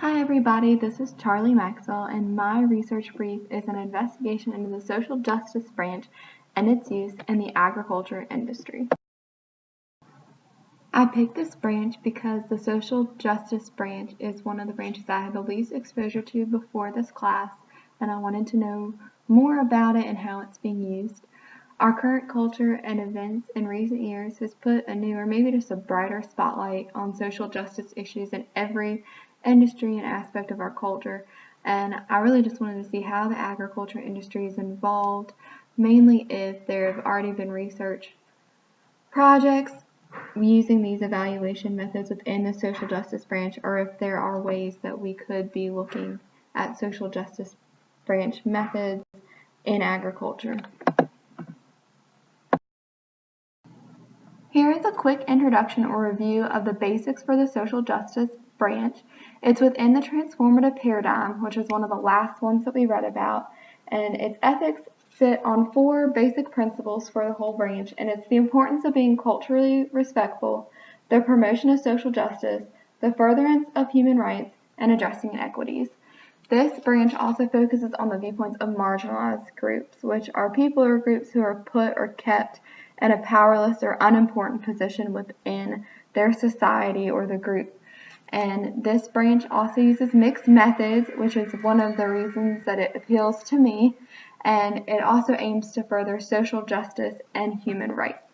Hi everybody, this is Charlie Maxwell, and my research brief is an investigation into the social justice branch and its use in the agriculture industry. I picked this branch because the social justice branch is one of the branches I had the least exposure to before this class, and I wanted to know more about it and how it's being used. Our current culture and events in recent years has put a new or maybe just a brighter spotlight on social justice issues in every industry and aspect of our culture, and I really just wanted to see how the agriculture industry is involved, mainly if there have already been research projects using these evaluation methods within the social justice branch, or if there are ways that we could be looking at social justice branch methods in agriculture. Here is a quick introduction or review of the basics for the social justice branch. It's within the transformative paradigm, which is one of the last ones that we read about, and its ethics sit on 4 basic principles for the whole branch, and it's the importance of being culturally respectful, the promotion of social justice, the furtherance of human rights, and addressing inequities. This branch also focuses on the viewpoints of marginalized groups, which are people or groups who are put or kept in a powerless or unimportant position within their society or the group. And this branch also uses mixed methods, which is one of the reasons that it appeals to me, and it also aims to further social justice and human rights.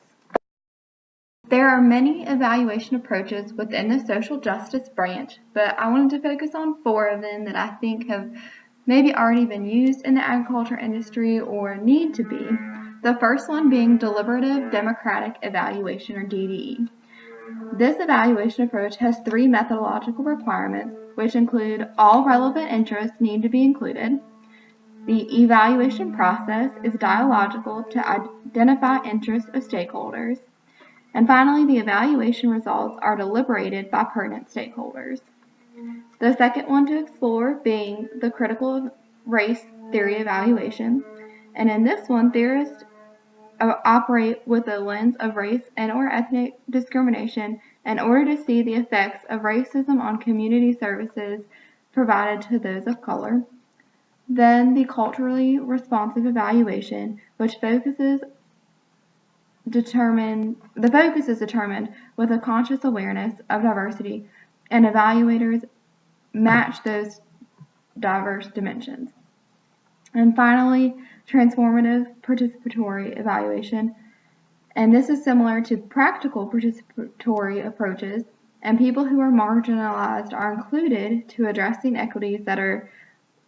There are many evaluation approaches within the social justice branch, but I wanted to focus on 4 of them that I think have maybe already been used in the agriculture industry or need to be. The first one being deliberative democratic evaluation, or DDE. This evaluation approach has 3 methodological requirements, which include all relevant interests need to be included. The evaluation process is dialogical to identify interests of stakeholders. And finally, the evaluation results are deliberated by pertinent stakeholders. The second one to explore being the critical race theory evaluation. And in this one, theorists operate with a lens of race and/or ethnic discrimination in order to see the effects of racism on community services provided to those of color. Then the culturally responsive evaluation, which the focus is determined with a conscious awareness of diversity, and evaluators match those diverse dimensions. And finally, transformative participatory evaluation, and this is similar to practical participatory approaches, and people who are marginalized are included to address the inequities that are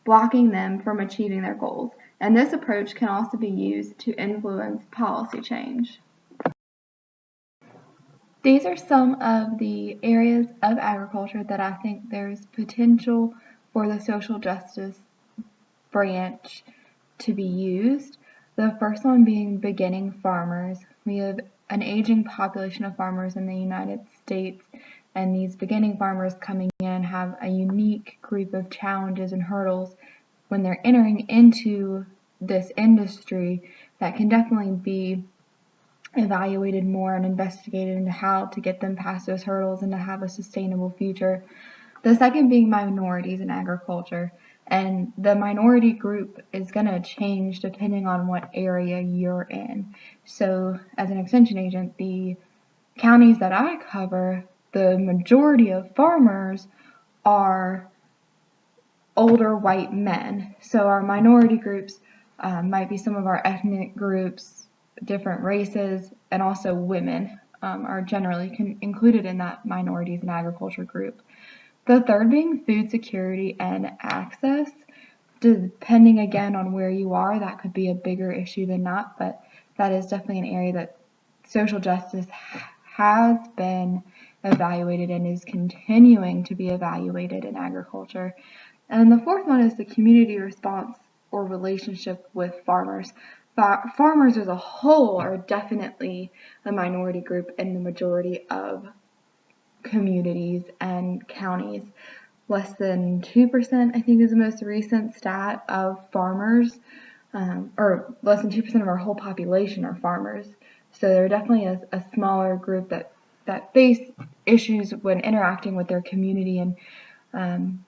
blocking them from achieving their goals, and this approach can also be used to influence policy change. These are some of the areas of agriculture that I think there's potential for the social justice branch to be used. The first one being beginning farmers. We have an aging population of farmers in the United States, and these beginning farmers coming in have a unique group of challenges and hurdles when they're entering into this industry that can definitely be evaluated more and investigated into how to get them past those hurdles and to have a sustainable future. The second being minorities in agriculture, and the minority group is going to change depending on what area you're in. So as an extension agent, the counties that I cover, the majority of farmers are older white men. So our minority groups might be some of our ethnic groups, different races, and also women are generally included in that minorities in agriculture group. The third being food security and access. Depending again on where you are, that could be a bigger issue than not, but that is definitely an area that social justice has been evaluated and is continuing to be evaluated in agriculture. And the fourth one is the community response or relationship with farmers. Farmers as a whole are definitely a minority group in the majority of communities and counties. Less than 2%, I think, is the most recent stat of farmers, or less than 2% of our whole population are farmers. So they're definitely a smaller group that face issues when interacting with their community, and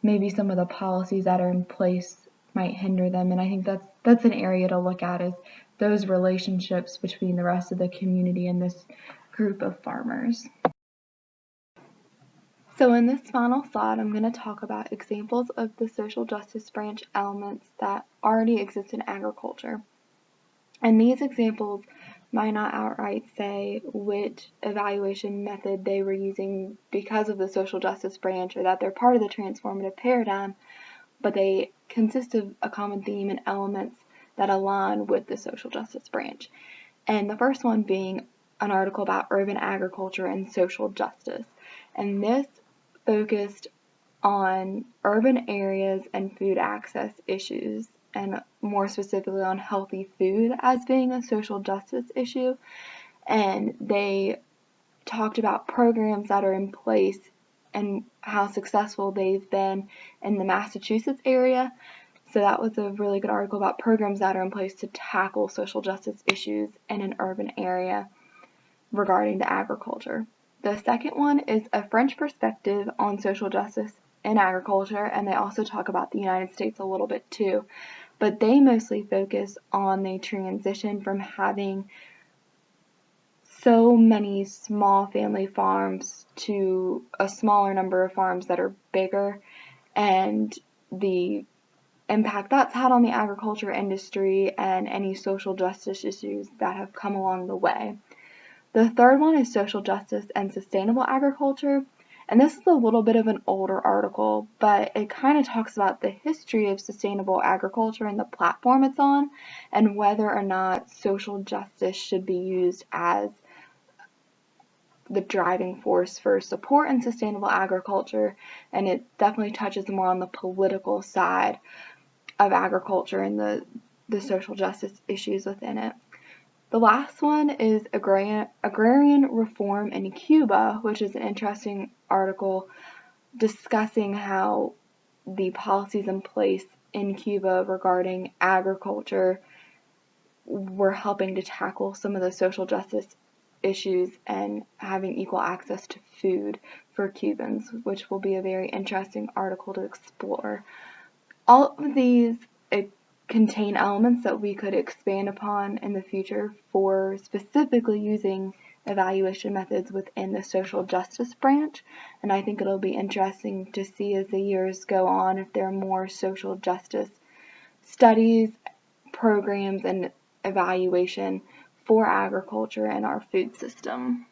maybe some of the policies that are in place might hinder them, and I think that's an area to look at, is those relationships between the rest of the community and this group of farmers. So in this final slide, I'm going to talk about examples of the social justice branch elements that already exist in agriculture. And these examples might not outright say which evaluation method they were using because of the social justice branch, or that they're part of the transformative paradigm, but they consist of a common theme and elements that align with the social justice branch. And the first one being an article about urban agriculture and social justice. And this focused on urban areas and food access issues, and more specifically on healthy food as being a social justice issue. And they talked about programs that are in place and how successful they've been in the Massachusetts area. So that was a really good article about programs that are in place to tackle social justice issues in an urban area regarding to agriculture. The second one is a French perspective on social justice in agriculture, and they also talk about the United States a little bit too, but they mostly focus on the transition from having so many small family farms to a smaller number of farms that are bigger, and the impact that's had on the agriculture industry and any social justice issues that have come along the way. The third one is social justice and sustainable agriculture, and this is a little bit of an older article, but it kind of talks about the history of sustainable agriculture and the platform it's on, and whether or not social justice should be used as the driving force for support in sustainable agriculture, and it definitely touches more on the political side of agriculture and the social justice issues within it. The last one is agrarian reform in Cuba, which is an interesting article discussing how the policies in place in Cuba regarding agriculture were helping to tackle some of the social justice issues and having equal access to food for Cubans, which will be a very interesting article to explore. All of these contain elements that we could expand upon in the future for specifically using evaluation methods within the social justice branch, and I think it'll be interesting to see as the years go on if there are more social justice studies, programs, and evaluation for agriculture and our food system.